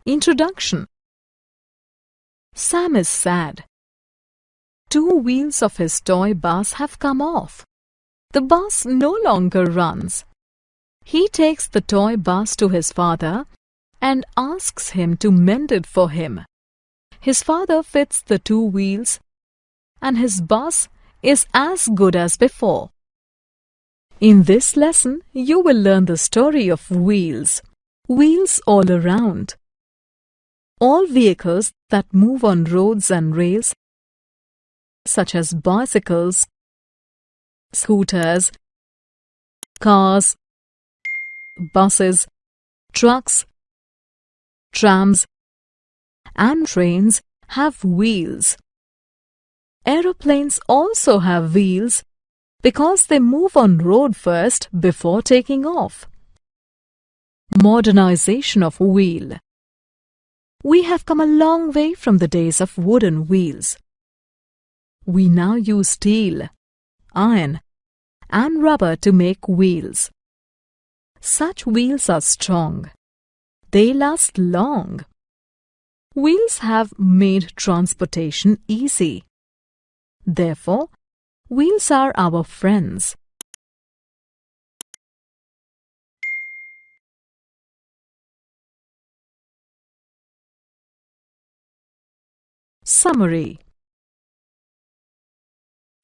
Introduction. Sam is sad. 2 wheels of his toy bus have come off. The bus no longer runs. He takes the toy bus to his father and asks him to mend it for him. His father fits the 2 wheels and his bus is as good as before. In this lesson, you will learn the story of wheels. Wheels all around. All vehicles that move on roads and rails, such as bicycles, scooters, cars, buses, trucks, trams, and trains have wheels. Aeroplanes also have wheels because they move on road first before taking off. Modernization of wheel. We have come a long way from the days of wooden wheels. We now use steel, iron, and rubber to make wheels. Such wheels are strong. They last long. Wheels have made transportation easy. Therefore, wheels are our friends. Summary.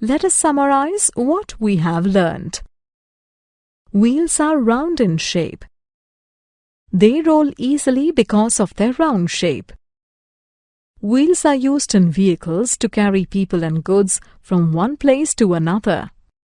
Let us summarize what we have learned. Wheels are round in shape. They roll easily because of their round shape. Wheels are used in vehicles to carry people and goods from one place to another.